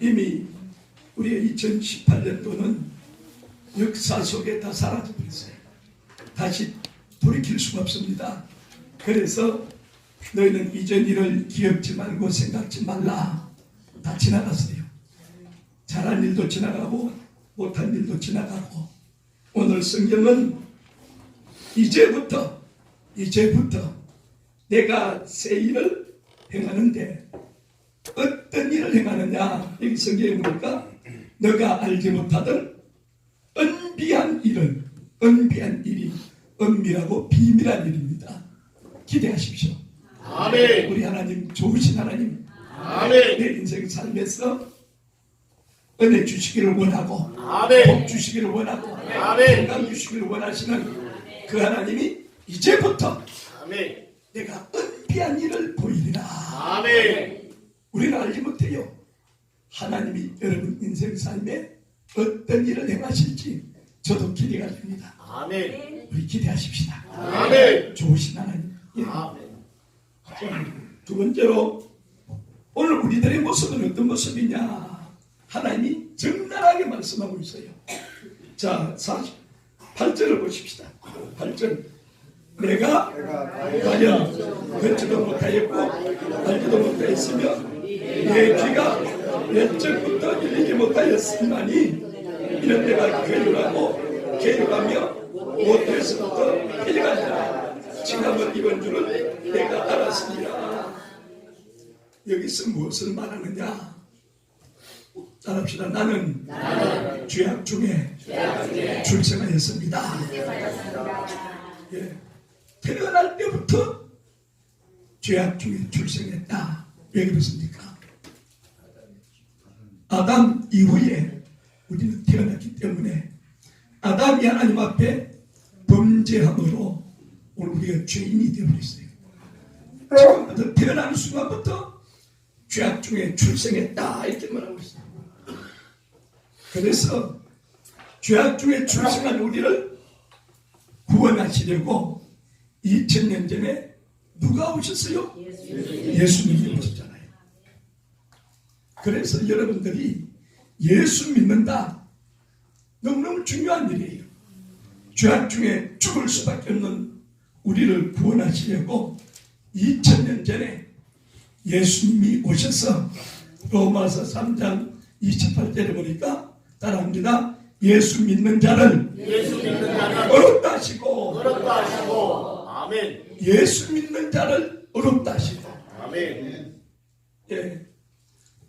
이미 우리의 2018년도는 역사 속에 다 사라져버렸어요. 다시 돌이킬 수가 없습니다. 그래서 너희는 이전 일을 기억지 말고 생각지 말라. 다 지나갔어요. 잘한 일도 지나가고 못한 일도 지나가고, 오늘 성경은 이제부터 내가 새 일을 행하는데 어떤 일을 행하느냐, 여기 성경에 보니까 너가 알지 못하던 은비한 일이 은밀하고 비밀한 일입니다. 기대하십시오. 아멘. 우리 하나님, 좋으신 하나님, 아멘. 내 인생 삶에서 은혜 주시기를 원하고, 아멘. 복 주시기를 원하고, 아멘. 건강 주시기를 원하시는 그 하나님이 이제부터 아멘. 내가 은비한 일을 보이리라. 아멘. 우리는 알지 못해요. 하나님이 여러분 인생 삶에 어떤 일을 행하실지 저도 기대가 됩니다. 아멘. 우리 기대하십시다. 아멘. 좋으신 하나님. 예. 아멘. 두 번째로, 오늘 우리들의 모습은 어떤 모습이냐, 하나님이 적나라하게 말씀하고 있어요. 자, 8절을 보십시다. 8절. 내가 과연 걷지도 못하였고 알지도 못하였으며 내 귀가 옛적부터 들리지 못하였으나니 이런 내가 괴로하며 못해서부터 해가니라. 징함을 입은 줄을 내가 알았으니라. 여기서 무엇을 말하느냐? 따라합시다. 나는 죄악 중에 출생하였습니다. 예. 태어날 때부터 죄악 중에 출생했다. 왜 그렇습니까? 아담 이후에 우리는 태어났기 때문에 아담이 하나님 앞에 범죄함으로 오늘 우리가 죄인이 되어버렸어요. 지금부터 태어나는 순간부터 죄악 중에 출생했다, 이렇게 말하고 있어요. 그래서 죄악 중에 출생한 우리를 구원하시려고 2000년 전에 누가 오셨어요? 예수님이 오셨잖아요. 그래서 여러분들이 예수 믿는다, 너무너무 중요한 일이에요. 죄악 중에 죽을 수밖에 없는 우리를 구원하시려고 2000년 전에 예수님이 오셔서 로마서 3장 28절에 보니까 따라합니다. 예수 믿는 자를 어렵다 하시고, 아멘. 예수 믿는 자를 어렵다 하시고. 아멘. 예,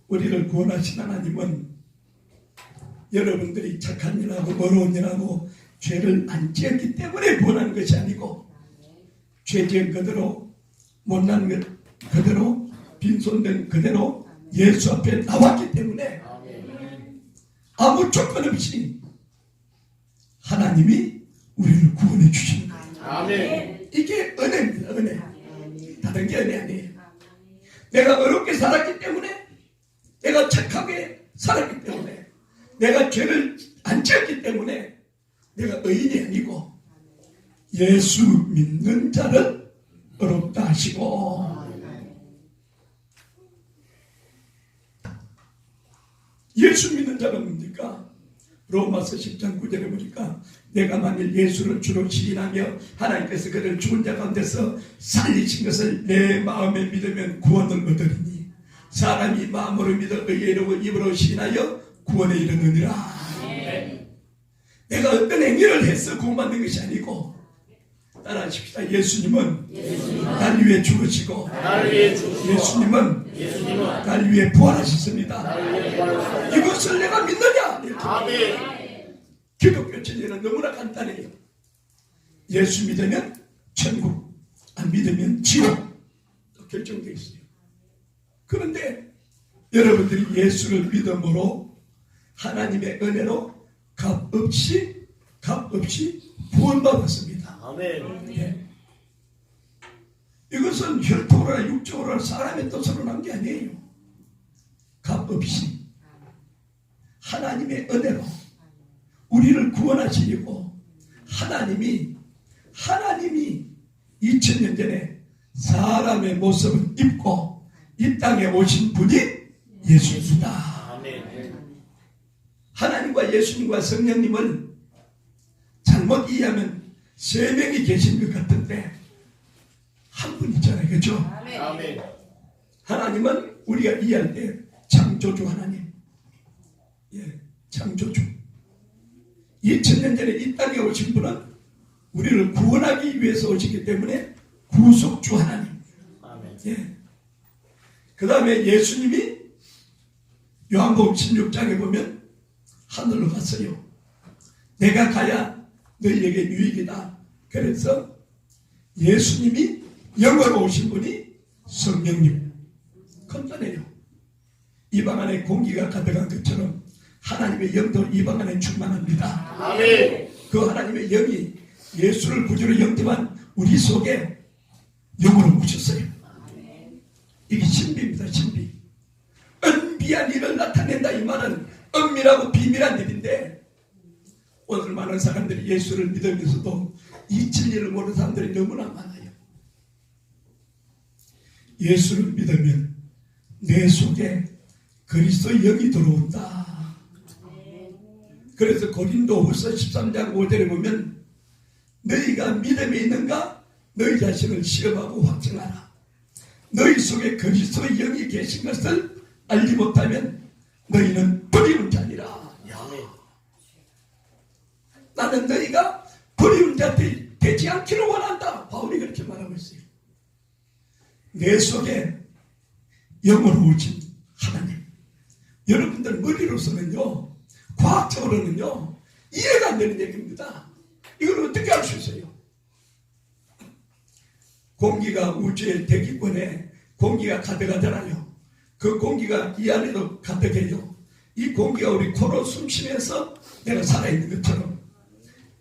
우리를 구원하신 하나님은 여러분들이 착한 일하고 어려운 일하고 죄를 안 지었기 때문에 구원하는 것이 아니고, 죄 지은 그대로, 못난 것 그대로, 빈손된 그대로 예수 앞에 나왔기 때문에 아무 조건 없이 하나님이 우리를 구원해 주시는 거예요. 아멘. 이게 은혜입니다. 은혜. 다른 게 은혜 아니에요. 내가 어렵게 살았기 때문에, 내가 착하게 살았기 때문에, 내가 죄를 안 지었기 때문에 내가 의인이 아니고, 예수 믿는 자를 어렵다 하시고. 예수 믿는 자는 뭡니까? 로마서 10장 9절에 보니까 내가 만일 예수를 주로 시인하며 하나님께서 그를 죽은 자 가운데서 살리신 것을 내 마음에 믿으면 구원을 얻으리니 사람이 마음으로 믿어 의에 이르고 입으로 시인하여 구원에 이르느니라. 내가 어떤 행위를 해서 구원받는 것이 아니고, 따라하십시다. 예수님은 날 위해 죽으시고, 예수님은 날 위해 부활하셨습니다. 이것을 내가 믿느냐? 아멘. 기독교 진리는 너무나 간단해요. 예수 믿으면 천국, 안 믿으면 지옥, 결정되어 있어요. 그런데 여러분들이 예수를 믿음으로 하나님의 은혜로 값없이 구원받았습니다. 아멘. 예. 이것은 혈통으로나 육적으로나 사람의 뜻으로 난 게 아니에요. 값없이 하나님의 은혜로 우리를 구원하시려고 하나님이 2000년 전에 사람의 모습을 입고 이 땅에 오신 분이 예수입니다. 아멘. 하나님과 예수님과 성령님을 잘못 이해하면 세 명이 계신 것 같은데 한 분 있잖아요. 그렇죠? 아멘. 하나님은 우리가 이해할 때 창조주 하나님, 예, 창조주. 2000년 전에 이 땅에 오신 분은 우리를 구원하기 위해서 오시기 때문에 구속주 하나님. 아멘. 예. 그 다음에 예수님이 요한복음 16장에 보면 하늘로 갔어요. 내가 가야 너희에게 유익이다. 그래서 예수님이 영으로 오신 분이 성령님. 간단해요. 이방 안에 공기가 가득한 것처럼 하나님의 영도 이방 안에 충만합니다. 아멘. 그 하나님의 영이 예수를 구주로 영접한 우리 속에 영으로 오셨어요. 이게 신비입니다. 신비. 은비한 일을 나타낸다. 이 말은 은밀하고 비밀한 일인데 오늘 많은 사람들이 예수를 믿으면서도 이 진리를 모르는 사람들이 너무나 많아요. 예수를 믿으면 내 속에 그리스도의 영이 들어온다. 그래서 고린도후서 13장 5절에 보면 너희가 믿음에 있는가 너희 자신을 시험하고 확증하라. 너희 속에 그리스도의 영이 계신 것을 알지 못하면 너희는 버리운 자니라. 아멘. 나는 너희가 버리운 자 되지 않기를 원한다. 바울이 그렇게 말하고 있어요. 내 속에 영으로 오신 하나님. 여러분들 머리로서는요, 과학적으로는요, 이해가 안 되는 얘기입니다. 이걸 어떻게 알 수 있어요? 공기가 우주의 대기권에 공기가 가득하잖아요. 그 공기가 이 안에도 가득해요. 이 공기가 우리 코로 숨쉬면서 내가 살아있는 것처럼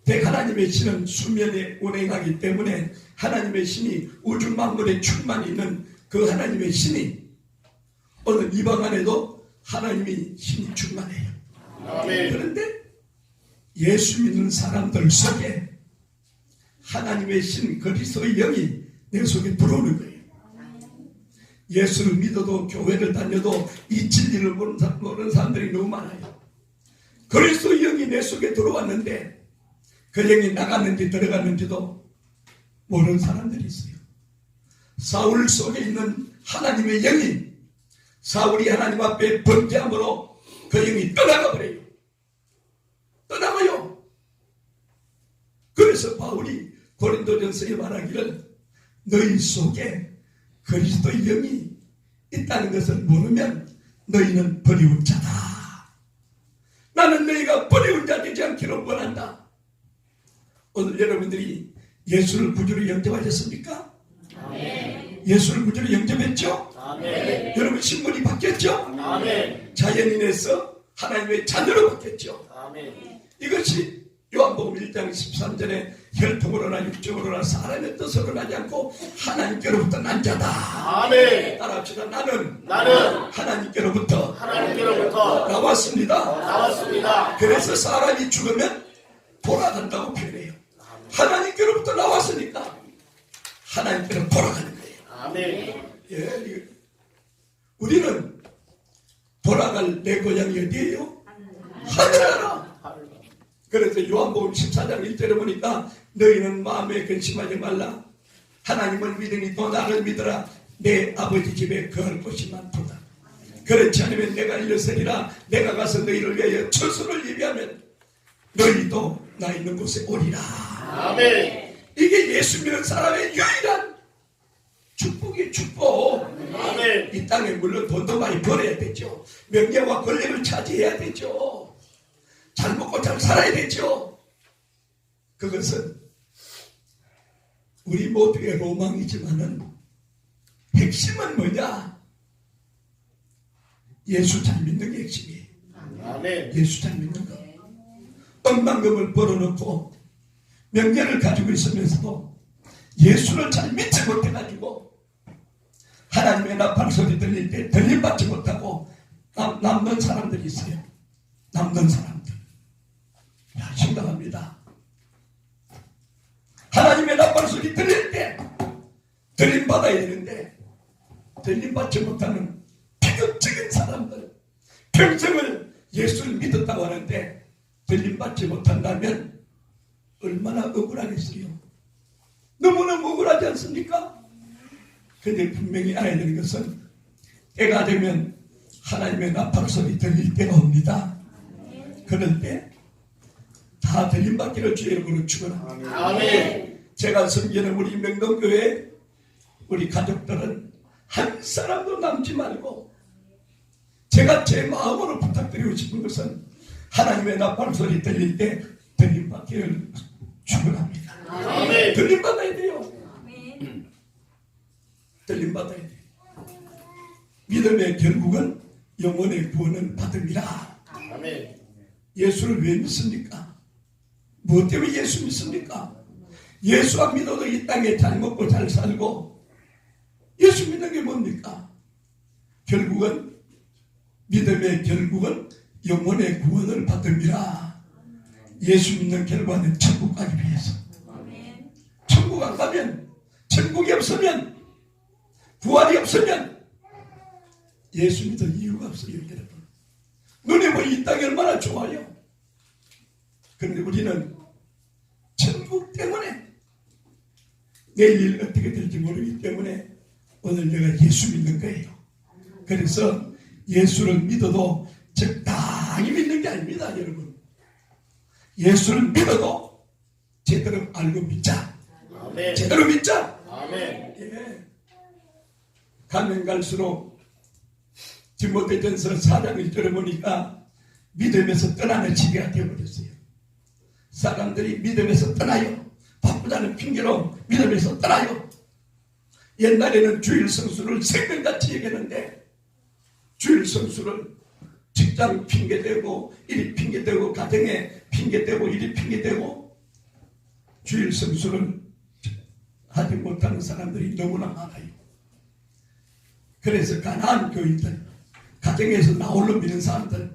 하나님의 신은 수면에 운행하기 때문에 하나님의 신이 우주 만물에 충만히 있는 그 하나님의 신이 오늘 이방 안에도 하나님의 신이 충만해요. 아멘. 그런데 예수 믿는 사람들 속에 하나님의 신 그리스도의 영이 내 속에 들어오는 거예요. 예수를 믿어도 교회를 다녀도 이 진리를 모르는 사람들이 너무 많아요. 그리스도의 영이 내 속에 들어왔는데 그 영이 나갔는지 들어갔는지도 모르는 사람들이 있어요. 사울 속에 있는 하나님의 영이 사울이 하나님 앞에 범죄함으로 그 영이 떠나가 버려요. 떠나가요. 그래서 바울이 고린도전서에 말하기를 너희 속에 그리스도의 영이 있다는 것을 모르면 너희는 버리운 자다. 나는 너희가 버리운 자 되지 않기를 원한다. 오늘 여러분들이 예수를 구주로 영접하셨습니까? 아멘. 예수를 구주로 영접했죠? 아멘. 여러분 신분이 바뀌었죠? 아멘. 자연인에서 하나님의 자녀로 바뀌었죠? 아멘. 이것이 요한복음 1장 13절에 혈통으로나 육적으로나 사람의 뜻으로 나지 않고 하나님께로부터 난 자다. 아멘. 따라합시다. 나는 하나님께로부터 하나님께로부터 나왔습니다. 나왔습니다. 그래서 사람이 죽으면 돌아간다고 표현해요. 하나님께로부터 나왔으니까 하나님께로 돌아가는 거예요. 아멘. 예, 우리는 돌아갈 내 고향이 어디예요? 하늘나라. 그래서 요한복음 14장 1절에 보니까 너희는 마음에 근심하지 말라. 하나님을 믿으니 또 나를 믿어라. 내 아버지 집에 거할 곳이 많도다. 그렇지 않으면 내가 일러서리라. 내가 가서 너희를 위하여 처소를 예비하면 너희도 나 있는 곳에 오리라. 아멘. 이게 예수 믿는 사람의 유일한 축복이에요. 축복. 아멘. 이 땅에 물론 돈도 많이 벌어야 되죠. 명예와 권력을 차지해야 되죠. 잘 먹고 잘 살아야 되죠. 그것은 우리 모두의 로망이지만은 핵심은 뭐냐? 예수 잘 믿는 게 핵심이에요. 아멘. 예수 잘 믿는 거. 억만금을 벌어놓고 명예를 가지고 있으면서도 예수를 잘 믿지 못해가지고 하나님의 나팔 소리 들릴 때 들림받지 못하고 남는 사람들이 있어요. 남는 사람들. 야, 심각합니다. 하나님의 나팔 소리 들릴 때 들림받아야 되는데 들림받지 못하는 비극적인 사람들, 평생을 예수를 믿었다고 하는데 들림받지 못한다면 얼마나 억울하겠어요. 너무너무 억울하지 않습니까? 근데 분명히 알아야 되는 것은 때가 되면 하나님의 나팔 소리 들릴 때가 옵니다. 그럴 때 다 들림받기를 주의 이름으로 축원합니다. 아멘. 제가 섬기는 우리 명동교회 우리 가족들은 한 사람도 남지 말고 제가 제 마음으로 부탁드리고 싶은 것은 하나님의 나팔 소리 들릴 때 들림받기를 축원합니다. 아멘. 들림받아야 돼요. 들림받아야 돼요. 믿음의 결국은 영혼의 구원을 받음이라. 아멘. 예수를 왜 믿습니까? 무엇 때문에 예수 믿습니까? 예수가 믿어도 이 땅에 잘 먹고 잘 살고 예수 믿는 게 뭡니까? 결국은 믿음의 결국은 영혼의 구원을 받음이라. 예수 믿는 결과는 천국 가기 위해서. 천국 안 가면 천국이 없으면 구원이 없으면 예수 믿을 이유가 없어요. 여러분 눈에 보이 이 땅이 얼마나 좋아요. 그런데 우리는 천국 때문에 내일 일 어떻게 될지 모르기 때문에 오늘 내가 예수 믿는 거예요. 그래서 예수를 믿어도 적당히 믿는 게 아닙니다. 여러분 예수를 믿어도 제대로 알고 믿자. 아멘. 제대로 믿자. 아멘. 예. 가면 갈수록 디모데전서 4장 1절에 보니까 믿음에서 떠나는 시대가 되어버렸어요. 사람들이 믿음에서 떠나요. 바쁘다는 핑계로 믿음에서 떠나요. 옛날에는 주일 성수를 생명같이 얘기했는데 주일 성수를 직장 핑계대고 이리 핑계대고 가정에 핑계대고 이리 핑계대고 주일 성수를 하지 못하는 사람들이 너무나 많아요. 그래서 가난한 교인들, 가정에서 나홀로 믿는 사람들,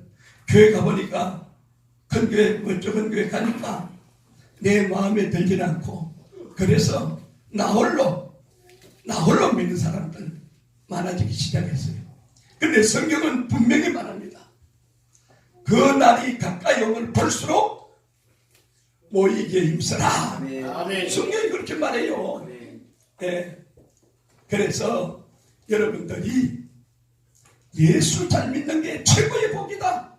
교회 가보니까 큰 교회, 적은 교회 가니까 내 마음에 들지 않고 그래서 나홀로 믿는 사람들 많아지기 시작했어요. 그런데 성경은 분명히 말합니다. 그 날이 가까이 오면 볼수록 모이기에 힘써라. 아멘. 성경이 그렇게 말해요. 네. 그래서 여러분들이 예수 잘 믿는 게 최고의 복이다.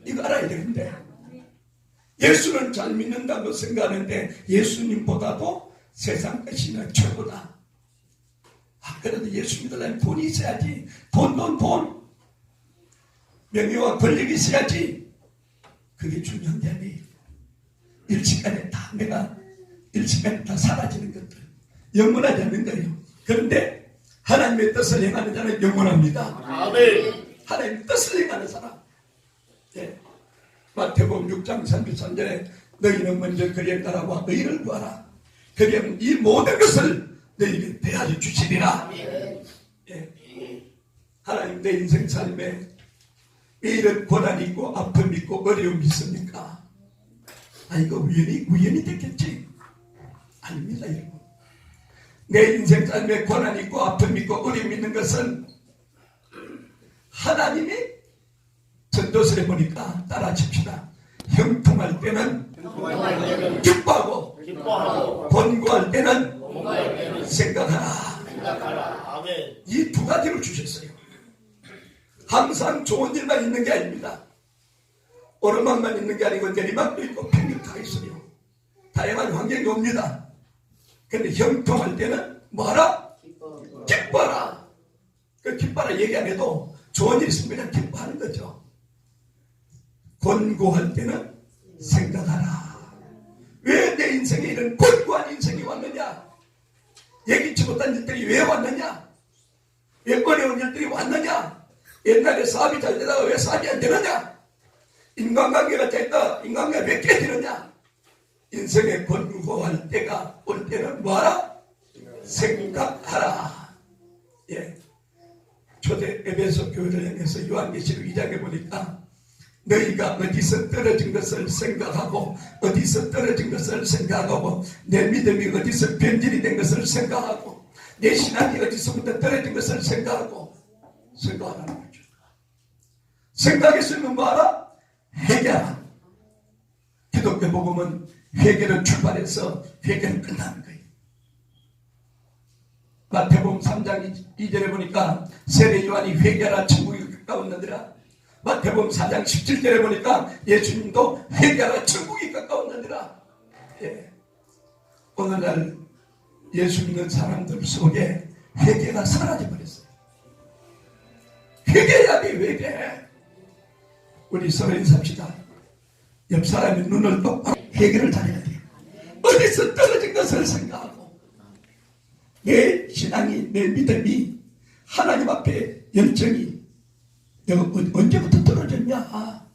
이거 알아야 되는데 예수는 잘 믿는다고 생각하는데 예수님보다도 세상 것이나 최고다. 그래도 예수 믿으려면 돈이 있어야지. 돈. 명예와 권력이 있어야지. 그게 중요한 게 아니에요. 일시간에 다 사라지는 것들 영원하지 않는 거예요. 그런데 하나님의 뜻을 행하는 자는 영원합니다. 아멘. 하나님의 뜻을 행하는 사람. 예. 마태복음 6장 33절에 너희는 먼저 그의 나라와 의를 구하라. 그리하면 이 모든 것을 너희에게 대하여 주시리라. 예. 하나님 내 인생 삶에 왜 이런 고난이 있고 아픔이 있고 어려움이 있습니까? 이거 우연히 됐겠지? 아닙니다, 여러분. 내 인생 삶에 고난이 있고 아픔이 있고 어려움이 있는 것은 하나님이 전도서에 보니까 따라칩시다. 형통할 때는 기뻐하고 권고할 때는 생각하라. 아멘. 이 두 가지를 주셨어요. 항상 좋은 일만 있는 게 아닙니다. 오르막만 있는 게 아니고 내리막도 있고 평균 다 있어요. 다양한 환경이 옵니다. 근데 형통할 때는 뭐하라? 기뻐하라. 그 기뻐하라 얘기 안 해도 좋은 일 있으면 그냥 기뻐하는 거죠. 권고할 때는 생각하라. 왜 내 인생에 이런 권고한 인생이 왔느냐? 예기치 못한 일들이 왜 왔느냐? 왜 어려운 일들이 왔느냐? 옛날에 사업이 잘 되다가 왜 사업이 안 되느냐? 인간관계가 됐다. 인간관계가 왜 깨지느냐? 인생에 권고할 때가 올 때는 뭐하라? 생각하라. 예. 초대 에베소 교회를 향해서 요한계시록 2장에 보니까 너희가 어디서 떨어진 것을 생각하고 어디서 떨어진 것을 생각하고 내 믿음이 어디서 변질이 된 것을 생각하고 내 신앙이 어디서부터 떨어진 것을 생각하라는 거죠. 생각했으면 뭐하라? 회개하라. 기독교 복음은 회개를 출발해서 회개는 끝나는 거예요. 마태복음 3장 2절에 보니까 세례 요한이 회개하라 천국이 가까웠느니라. 마태복음 4장 17절에 보니까 예수님도 회개하라 천국이 가까웠느니라. 예. 오늘날 예수 믿는 사람들 속에 회개가 사라져버렸어요. 회개해야 돼, 회개. 우리 서로 인사합시다. 옆 사람의 눈을 똑바로 회개를 잘해야 돼요. 어디서 떨어진 것을 생각하고 내 신앙이, 내 믿음이, 하나님 앞에 열정이 내가 언제부터 떨어졌냐,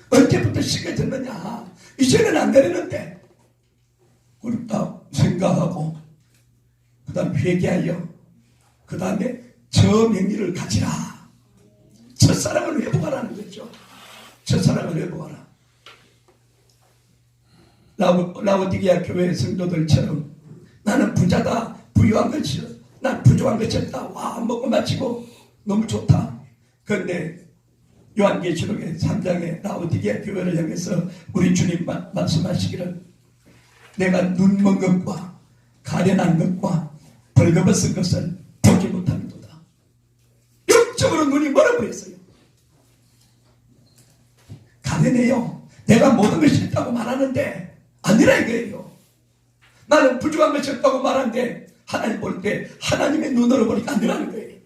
언제부터 식어졌느냐, 이제는 안 되는데 우리 딱 생각하고 그 다음 회개하여 그 다음에 저 명리를 가지라. 첫사랑을 회복하라는 거죠. 첫사랑을 회복하라. 라오디게아 교회 성도들처럼 나는 부자다, 부유한 것이요, 난 부족한 것이 없다. 와, 먹고 마치고 너무 좋다. 그런데 요한계시록의 3장에 라오디게아 교회를 향해서 우리 주님 말씀하시기를 내가 눈먼 것과 가련한 것과 벌거벗은 것을 보지 못하는도다. 영적으로 눈이 멀어버렸어요. 가련해요. 내가 모든 것이 있다고 말하는데 아니라 이거예요. 나는 부족한 것이 없다고 말하는데 하나님 볼 때 하나님의 눈으로 보니까 아니라는 거예요.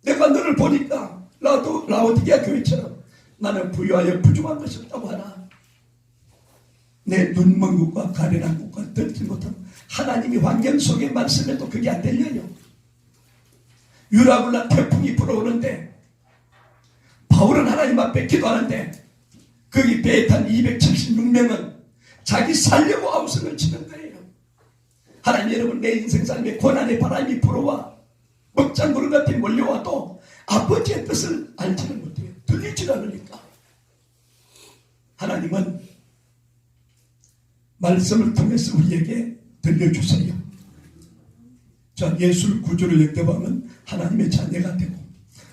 내가 너를 보니까 라오디게아 교회처럼 나는 부유하여 부족한 것이 없다고 하나 내 눈먼 것과 가련한 것과 듣지 못하고 하나님이 환경 속에 말씀해도 그게 안 들려요. 유라굴라 태풍이 불어오는데 바울은 하나님 앞에 기도하는데 거기 배에 탄 276명은 자기 살려고 아우성을 치는 거예요. 하나님, 여러분, 내 인생 삶에 고난의 바람이 불어와 먹장구름 같이 몰려와도 아버지의 뜻을 알지는 못해요. 들리질 않으니까. 하나님은 말씀을 통해서 우리에게 들려주세요. 자, 예수를 구주로 영접하면 하나님의 자녀가 되고,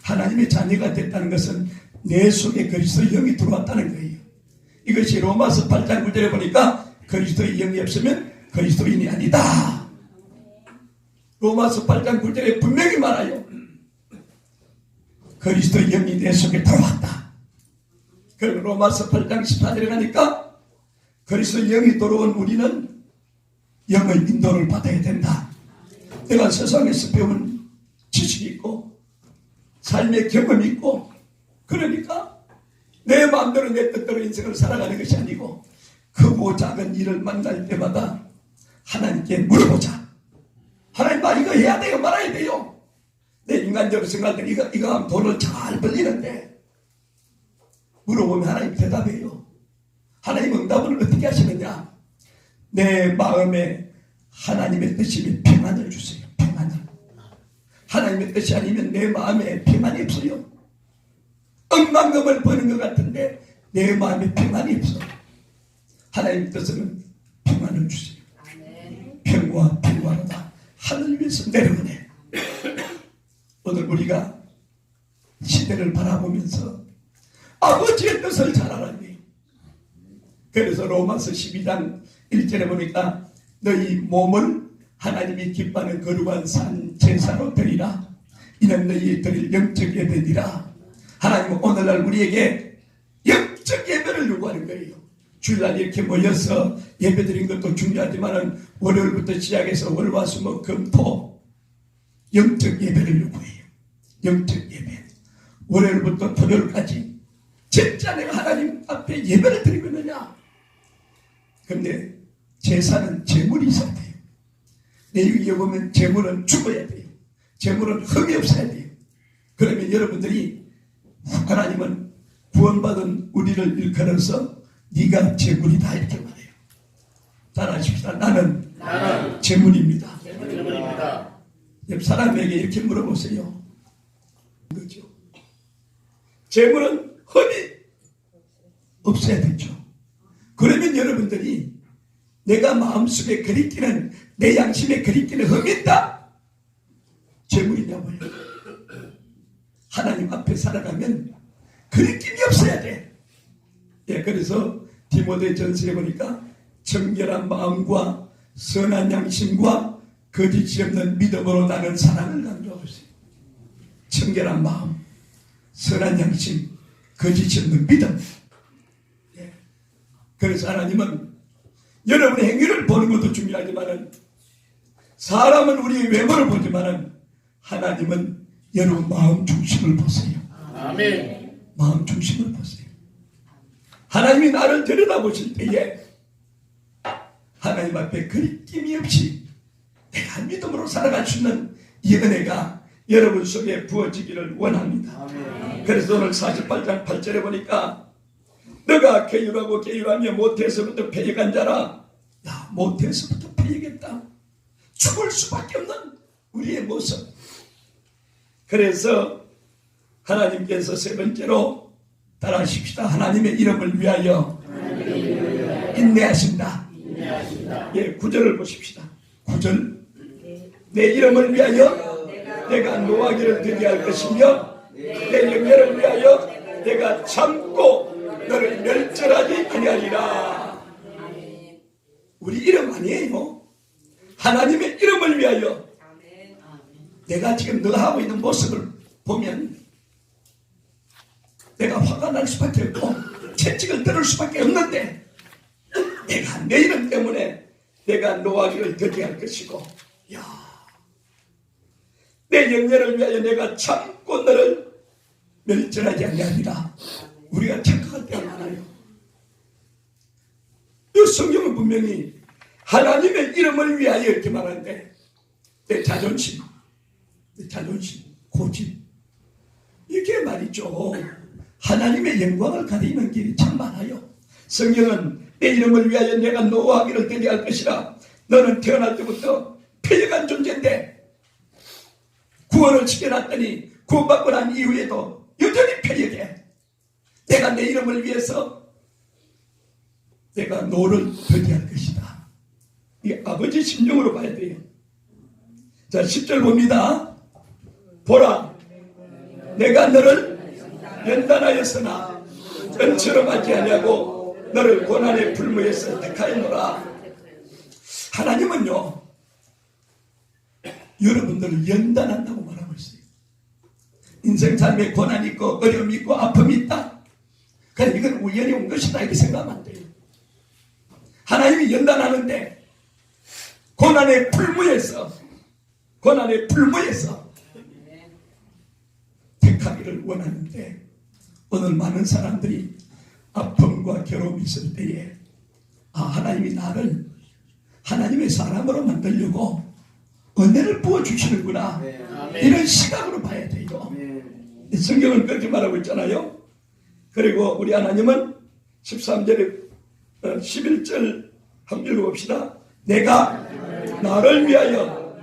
하나님의 자녀가 됐다는 것은 내 속에 그리스도의 영이 들어왔다는 거예요. 이것이 로마서 8장 9절에 보니까 그리스도의 영이 없으면 그리스도인이 아니다. 로마서 8장 9절에 분명히 말해요. 그리스도의 영이 내 속에 들어왔다. 그리고 로마서 8장 14절에 가니까 그리스도의 영이 들어온 우리는 영의 인도를 받아야 된다. 내가 세상에서 배운 지식이 있고 삶의 경험이 있고 그러니까 내 마음대로 내 뜻대로 인생을 살아가는 것이 아니고 크고 작은 일을 만날 때마다 하나님께 물어보자. 하나님, 나 이거 해야 돼요, 말아야 돼요. 내 인간적으로 생각할 때 이거 하면 돈을 잘 벌리는데 물어보면 하나님 대답해요. 하나님 응답을 어떻게 하시느냐? 내 마음에 하나님의 뜻이면 평안을 주세요. 평안을. 하나님의 뜻이 아니면 내 마음에 평안이 없어요. 억만금을 버는 것 같은데 내 마음에 평안이 없어. 하나님의 뜻은 평안을 주세요. 평과 평안하다. 하늘 위에서 내려오네. 오늘 우리가 시대를 바라보면서 아버지의 뜻을 잘 알아야. 그래서 로마서 12장 1절에 보니까 너희 몸을 하나님이 기뻐하는 거룩한 산 제사로 드리라. 이는 너희 드릴 영적 예배니라. 하나님은 오늘날 우리에게 영적 예배를 요구하는 거예요. 주일날 이렇게 모여서 예배 드린 것도 중요하지만 월요일부터 시작해서 월화수목금토 영적 예배를 요구해요. 영적 예배. 월요일부터 토요일까지 진짜 내가 하나님 앞에 예배를 드리고 있느냐. 그런데 제사는 재물이 있어야 돼요. 내 여기에 보면 재물은 죽어야 돼요. 재물은 흠이 없어야 돼요. 그러면 여러분들이 하나님은 구원받은 우리를 일컬어서 네가 재물이다 이렇게 말해요. 잘하십시다. 나는 재물입니다. 재물입니다. 옆 사람에게 이렇게 물어보세요. 그렇죠. 재물은 흠이 없어야 되죠. 그러면 여러분들이 내가 마음속에 그리끼는 내 양심에 그리끼는 흠이 있다. 재물이냐고요. 하나님 앞에 살아가면 거리낌이 없어야 돼. 예, 그래서 디모데전서에 보니까 정결한 마음과 선한 양심과 거짓이 없는 믿음으로 나는 사랑을 강조하고 있어요. 정결한 마음, 선한 양심, 거짓이 없는 믿음. 예. 그래서 하나님은 여러분의 행위를 보는 것도 중요하지만은 사람은 우리의 외모를 보지만은 하나님은 여러분 마음 중심을 보세요. 아멘. 마음 중심을 보세요. 하나님이 나를 들여다보실 때에 하나님 앞에 거리낌이 없이 내가 믿음으로 살아갈 수 있는 이 은혜가 여러분 속에 부어지기를 원합니다. 아멘. 그래서 오늘 48장 8절에 보니까 너가 게으르고 게으르하며 모태에서부터 패역한 자라. 야, 모태에서부터 패역했다. 죽을 수밖에 없는 우리의 모습. 그래서 하나님께서 세 번째로 따라하십시다. 하나님의 이름을 위하여 인내하신다. 예, 9절을 보십시다. 9절. 내 이름을 위하여 내가 노하기를 되게 할 것이며 내 영예를 위하여 내가 참고 너를 멸절하지 아니하리라. 우리 이름 아니에요. 하나님의 이름을 위하여. 내가 지금 너 하고 있는 모습을 보면 내가 화가 날 수밖에 없고 채찍을 들을 수밖에 없는데 내가 내 이름 때문에 내가 노하기를 더디 할 것이고, 야, 내 영예를 위하여 내가 참고 너를 멸절하지 아니하리라. 우리가 착각할 때가 많아요. 이 성경은 분명히 하나님의 이름을 위하여 이렇게 말하는데 내 자존심, 고집, 이게 말이죠. 하나님의 영광을 가리는 길이 참 많아요. 성경은 내 이름을 위하여 내가 노하기를 되게 할 것이라. 너는 태어날 때부터 패역한 존재인데 구원을 지켜놨더니 구원받고 난 이후에도 여전히 패역해. 내가 내 이름을 위해서 내가 너를 더디할 것이다. 이 아버지 심정으로 봐야 돼요. 자, 10절 봅니다. 보라, 내가 너를 연단하였으나 은처럼 하지 아니하고 너를 고난의 불무에서 택하였노라. 하나님은요, 여러분들을 연단한다고 말하고 있어요. 인생 삶에 고난이 있고 어려움이 있고 아픔이 있다. 그래, 이건 우연히 온 것이다 이렇게 생각하면 안 돼요. 하나님이 연단하는데 고난의 불무에서 택하기를 원하는데 오늘 많은 사람들이 아픔과 괴로움이 있을 때에 하나님이 나를 하나님의 사람으로 만들려고 은혜를 부어주시는구나. 이런 시각으로 봐야 돼요. 성경은 그렇게 말하고 있잖아요. 그리고 우리 하나님은 13절에 11절 한번 읽어봅시다. 내가 나를 위하여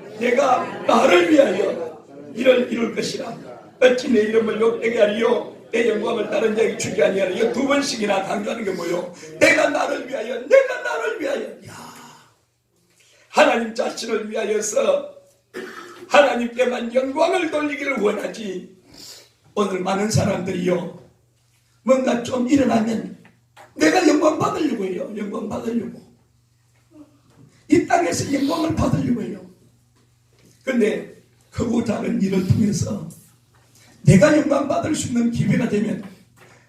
이를 이룰 것이라. 어찌 내 이름을 욕되게 하리요 내 영광을 다른 자에게 주게 아니하리요. 두 번씩이나 강조하는 게 뭐요? 내가 나를 위하여. 야, 하나님 자신을 위하여서 하나님께만 영광을 돌리기를 원하지. 오늘 많은 사람들이요, 뭔가 좀 일어나면 내가 영광 받으려고 해요. 영광 받으려고. 이 땅에서 영광을 받으려고 해요. 그런데 크고 작은 일을 통해서 내가 영광 받을 수 있는 기회가 되면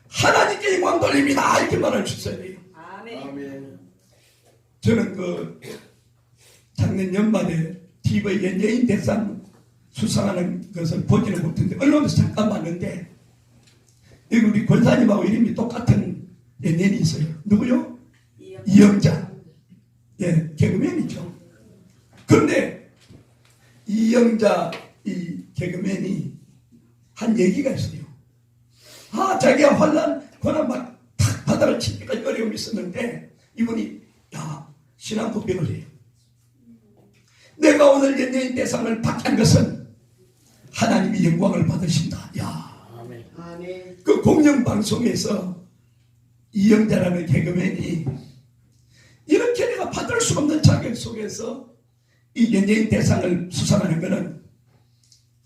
하나님께 영광 돌립니다 이렇게 말할 수 있어야 돼요. 아멘. 저는 작년 연말에 TV에 연예인 대상 수상하는 것을 보지는 못했는데 언론에서 잠깐 봤는데 여기 우리 권사님하고 이름이 똑같은 연예인이 있어요. 누구요? 이영자. 예, 개그맨이죠. 그런데 이영자 이 개그맨이 한 얘기가 있어요. 자기가 고난 막 탁 바다를 칠 때까지 어려움이 있었는데 이분이 신앙 고백을 해요. 내가 오늘 연예인 대상을 받게 한 것은 하나님이 영광을 받으신다. 아멘. 그 공영방송에서 이영자라는 개그맨이 이렇게 내가 받을 수 없는 자격 속에서 이 연예인 대상을 수상하는 것은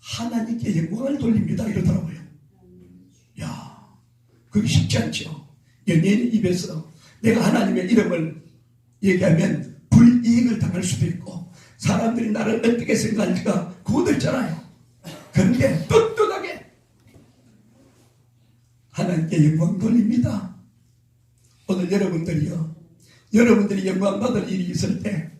하나님께 영광을 돌립니다 이러더라고요. 그게 쉽지 않죠. 연예인 입에서 내가 하나님의 이름을 얘기하면 불이익을 당할 수도 있고 사람들이 나를 어떻게 생각할까 그것도 있잖아요. 그런데 떳떳하게 하나님께 영광 돌립니다. 오늘 여러분들이 영광 받을 일이 있을 때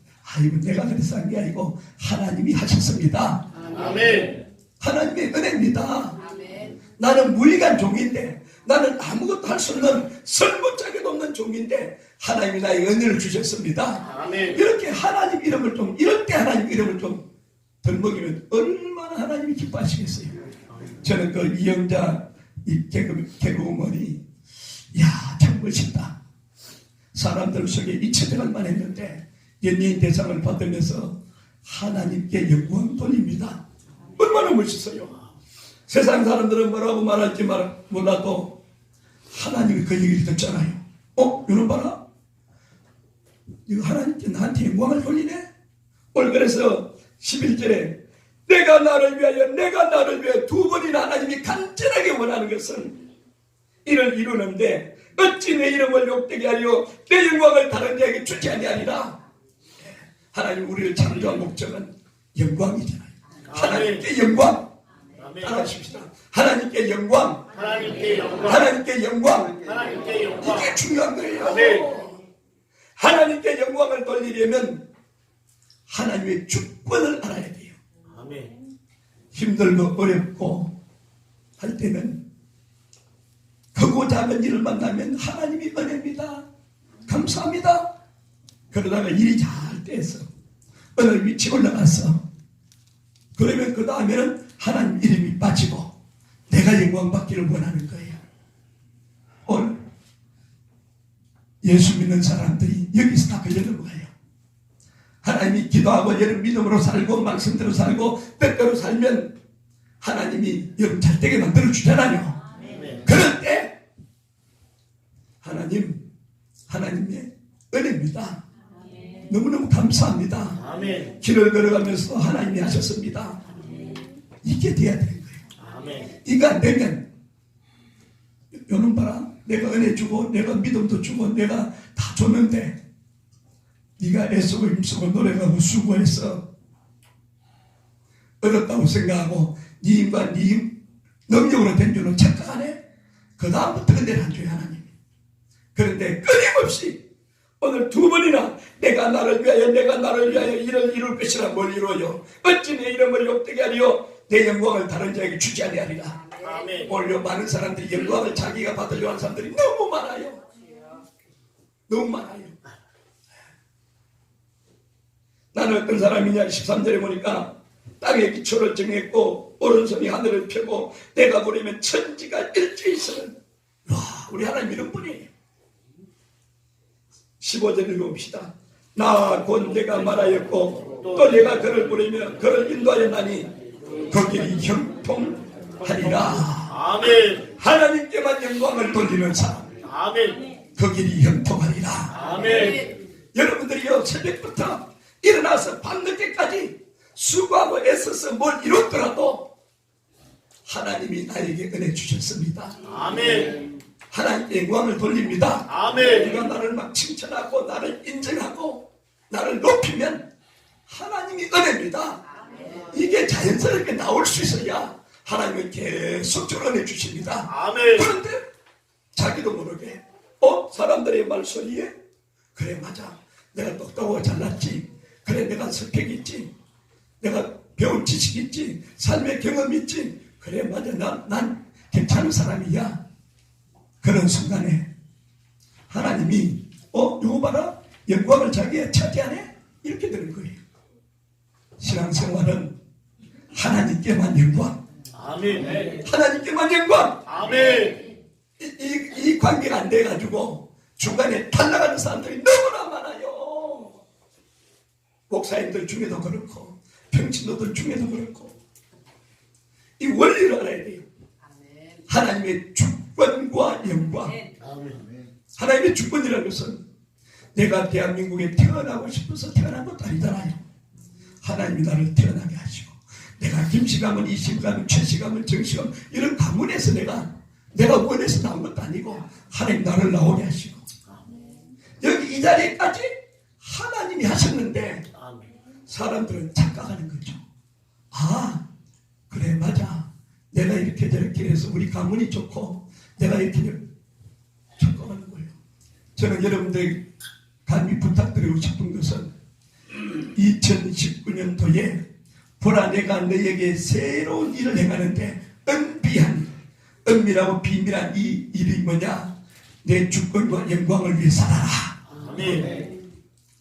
이건 내가 그래서 한 게 아니고 하나님이 하셨습니다. 아멘. 하나님의 은혜입니다. 아멘. 나는 무익한 종인데 나는 아무것도 할 수 없는 설무짝에도 없는 종인데 하나님이 나의 은혜를 주셨습니다. 아멘. 이렇게 하나님 이름을 좀 이럴 때 하나님 이름을 좀 덜먹이면 얼마나 하나님이 기뻐하시겠어요. 저는 그 이영자 이 개그우먼이 참 멋있다. 사람들 속에 잊혀져갈만 했는데 연예인 대상을 받으면서 하나님께 영광 돌립니다. 얼마나 멋있어요. 세상 사람들은 뭐라고 말할지 몰라도 하나님이 그 얘기를 듣잖아요. 이놈 봐라. 이거 하나님께 나한테 영광을 돌리네. 오늘 그래서 11절에 내가 나를 위하여 두 번이나 하나님이 간절하게 원하는 것은 이를 이루는데 어찌 내 이름을 욕되게 하려 내 영광을 다른 자에게 주지 아니하리라. 하나님 우리를 창조한 목적은 영광이잖아요. 하나님께 영광. 따라하십시다. 하나님께 영광. 하나님께 영광. 하나님께 영광. 하나님께 영광. 이게 중요한 거예요. 아멘. 하나님께 영광을 돌리려면 하나님의 주권을 알아야 돼요. 아멘. 힘들고 어렵고 할 때는 크고 작은 일을 만나면 하나님이 은혜입니다. 감사합니다. 그러다가 일이 잘 돼서 어느 위치에 올라가서 그러면 그 다음에는 하나님 이름이 빠지고 내가 영광 받기를 원하는 거예요. 오늘 예수 믿는 사람들이 여기서 다 걸려 넘어가요. 하나님이 기도하고 여러분 믿음으로 살고 말씀대로 살고 뜻대로 살면 하나님이 여러분 잘되게 만들어 주잖아요. 그럴 때 하나님의 은혜입니다. 너무너무 감사합니다. 아멘. 길을 걸어가면서 하나님이 하셨습니다. 이게 돼야 되는 거예요. 아멘. 이거 안 되면 요놈 봐라. 내가 은혜 주고 내가 믿음도 주고 내가 다 줬는데 네가 애쓰고 힘쓰고 노력하고 수고해서 얻었다고 생각하고 네 힘과 네 힘 능력으로 된 줄로 착각하네. 그 다음부터 은혜를 안 줘요 하나님. 그런데 끊임없이 오늘 두 번이나 내가 나를 위하여 이를 이룰 것이라 뭘 이루어요. 어찌 내 이름을 욕되게 하리요 내 영광을 다른 자에게 주지 아니하리라. 아멘. 오늘 많은 사람들이 영광을 자기가 받으려고 하는 사람들이 너무 많아요. 너무 많아요. 나는 어떤 사람이냐 13절에 보니까 땅에 기초를 정했고 오른손이 하늘을 펴고 내가 보려면 천지가 일제히 있으면 우리 하나님 이런 분이에요. 15절 읽어봅시다. 나 곧 내가 말하였고 또 내가 그를 부르며 그를 인도하였나니 그 길이 형통하리라. 아멘. 하나님께만 영광을 돌리는 사람 아멘. 그 길이 형통하리라. 아멘. 여러분들이요 새벽부터 일어나서 밤늦게까지 수고하고 애써서 뭘 이뤘더라도 하나님이 나에게 은혜 주셨습니다. 아멘. 하나님께 영광을 돌립니다. 아멘. 네가 나를 막 칭찬하고 나를 인정하고 나를 높이면 하나님이 은혜입니다. 이게 자연스럽게 나올 수 있어야 하나님은 계속적으로 은혜 주십니다. 아멘. 그런데 자기도 모르게 사람들의 말소리에 그래 맞아 내가 똑똑하고 잘났지 그래 내가 성격이 있지 내가 배운 지식이 있지 삶의 경험이 있지 그래 맞아 난 괜찮은 사람이야. 그런 순간에 하나님이 요거 봐라 영광을 자기가 차지하네 이렇게 되는 거예요. 신앙생활은 하나님께만 영광. 아멘. 하나님께만 영광. 아멘. 이 관계가 안 돼가지고 중간에 탈락하는 사람들이 너무나 많아요. 목사님들 중에도 그렇고 평신도들 중에도 그렇고 이 원리를 알아야 돼요. 하나님의 주권과 영광. 하나님의 주권이라는 것은 내가 대한민국에 태어나고 싶어서 태어난 것도 아니잖아요. 하나님이 나를 태어나게 하시고 내가 김씨 가문, 이씨 가문, 최씨 가문, 정씨 가문 이런 가문에서 내가 내가 원해서 나온 것도 아니고 하나님 나를 나오게 하시고 여기 이 자리까지 하나님이 하셨는데 사람들은 착각하는 거죠. 아 그래 맞아, 내가 이렇게 저렇게 해서 우리 가문이 좋고 내가 이렇게 착각하는 거예요. 저는 여러분들 간곡히 부탁드리고 싶은 것은 2019년도에 보라 내가 너에게 새로운 일을 행하는데 은비한 은밀하고 비밀한 이 일이 뭐냐? 내 주권과 영광을 위해 살아라. 아멘.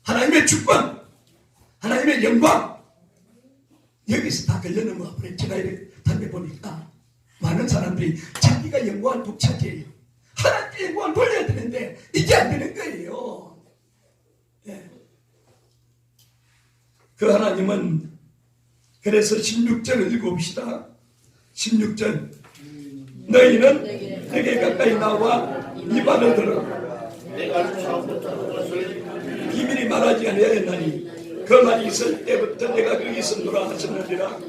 하나님의 주권, 하나님의 영광, 여기서 다 걸려는 거. 제가 이렇게 다녀보니까 많은 사람들이 자기가 영광을 독차지해요. 하나님께 영광을 돌려야 되는데 이게 안 되는 거예요. 예. 그 하나님은 그래서 16절을 읽어봅시다. 16절 너희는 내게 가까이 나와 이 말을 들어 내가 처음부터 그것을 비밀이 말하지 아니하였나니 그 말이 있을 때부터 내가 거기 있었노라 하셨느니라.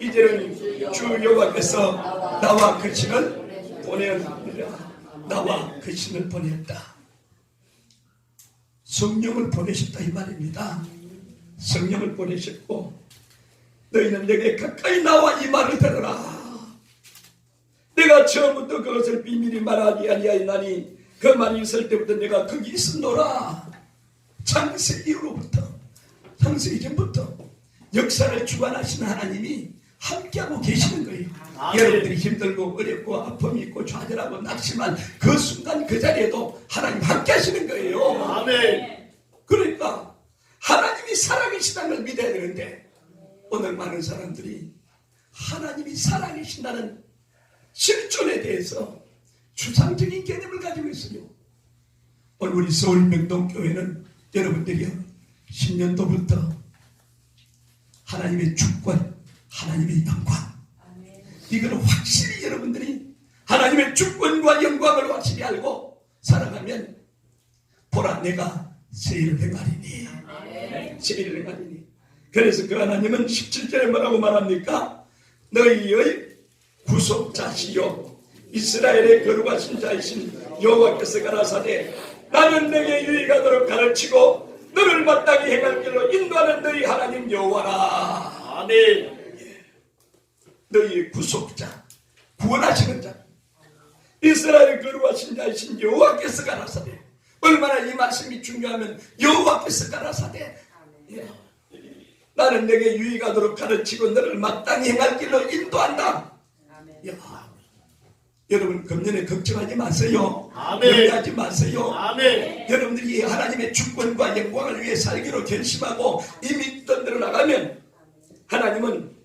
이제는 주 여호와께서 나와 그 신을 보내었느니라. 나와 그 신을 보냈다. 성령을 보내셨다 이 말입니다. 성령을 보내셨고 너희는 내게 가까이 나와 이 말을 들어라. 내가 처음부터 그것을 비밀히 말하지 아니하였나니 그 말이 있을 때부터 내가 거기 있었노라. 창세 이후로부터, 창세 이전부터 역사를 주관하시는 하나님이 함께하고 계시는 거예요. 여러분들이 힘들고 어렵고 아픔이 있고 좌절하고 낙심한 그 순간 그 자리에도 하나님 함께 하시는 거예요. 아멘. 그러니까 하나님이 살아계시다는 걸 믿어야 되는데 오늘 많은 사람들이 하나님이 살아계신다는 실존에 대해서 추상적인 개념을 가지고 있어요. 오늘 우리 서울 명동교회는 여러분들이요 10년도부터 하나님의 주권, 하나님의 영광, 이걸 확실히 여러분들이 하나님의 주권과 영광을 확실히 알고 살아가면 보라 내가 새 일을 행하리니, 새 일을 행하리니. 그래서 그 하나님은 17절에 뭐라고 말합니까? 너희의 구속자시요 이스라엘의 거룩하신 자이신 여호와께서 가라사대 나는 너에게 유익하도록 가르치고 너를 마땅히 행할 길로 인도하는 너희 하나님 여호와라. 아멘. 너희의 구속자, 구원하시는 자, 이스라엘의 거룩하신 자이신 여호와께서 가라사대. 얼마나 이 말씀이 중요하면 여호와께서 가라사대. 예. 나는 내게 유익하도록 가르치고 너를 마땅히 행할 길로 인도한다. 여러분 금년에 걱정하지 마세요. 염려하지 마세요. 아멘. 여러분들이 하나님의 주권과 영광을 위해 살기로 결심하고 이미 던들어 나가면 하나님은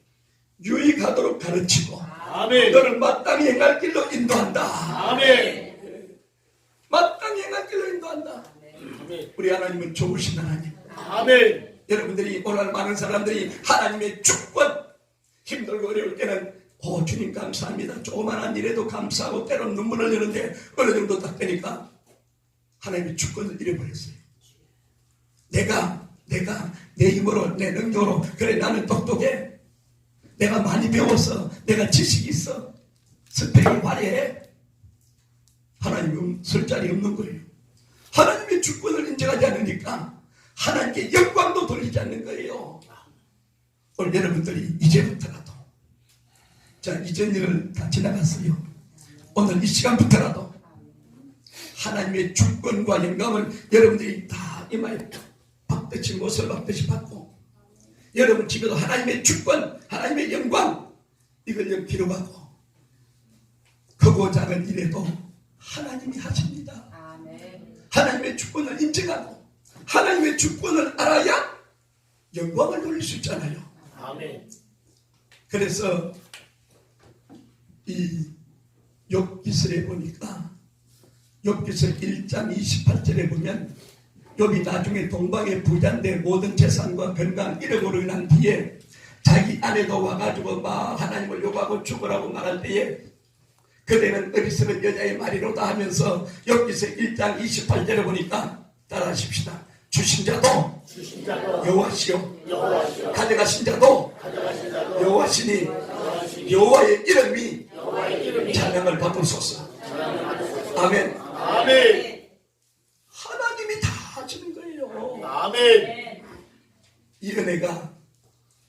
유익하도록 가르치고 아멘. 너를 마땅히 행할 길로 인도한다. 아멘. 마땅히 행할 길로 인도한다. 아멘. 우리 하나님은 좋으신 하나님. 아멘. 여러분들이 오늘 많은 사람들이 하나님의 주권, 힘들고 어려울 때는 주님 감사합니다. 조그만한 일에도 감사하고 때론 눈물을 흘리는데 어느 정도 딱 되니까 하나님의 주권을 잃어버렸어요. 내가 내 힘으로 내 능력으로 그래 나는 똑똑해, 내가 많이 배웠어, 내가 지식이 있어, 스펙이 화려해. 하나님은 설 자리 없는 거예요. 하나님의 주권을 인정하지 않으니까 하나님께 영광도 돌리지 않는 거예요. 오늘 여러분들이 이제부터라도 자 이전 일을 다 지나갔어요. 오늘 이 시간부터라도 하나님의 주권과 영광을 여러분들이 다 이마에 박듯이 못을 박듯이 받고 여러분 집에도 하나님의 주권, 하나님의 영광 이걸 기록하고 크고 작은 일에도 하나님이 하십니다. 하나님의 주권을 인정하고 하나님의 주권을 알아야 영광을 돌릴 수 있잖아요. 아멘. 그래서 이 욥기서에 보니까 욥기서 1장 28절에 보면 욥이 나중에 동방의 부자인데 모든 재산과 건강 잃어버리고 난 뒤에 자기 아내도 와가지고 막 하나님을 욕하고 죽으라고 말할 때에 그대는 어리석은 여자의 말이로다 하면서 욥기서 1장 28절에 보니까 따라하십시다. 주신 자도 여호와시요 가져가신 자도 여호와시니 여호와의 이름이 찬양을 받으소서. 아멘. 아멘. 하나님이 다 주는 거예요. 아멘. 이 은혜가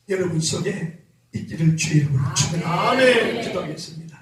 여러분 속에 있기를 주의 이름으로 축원합니다. 아멘. 기도하겠습니다.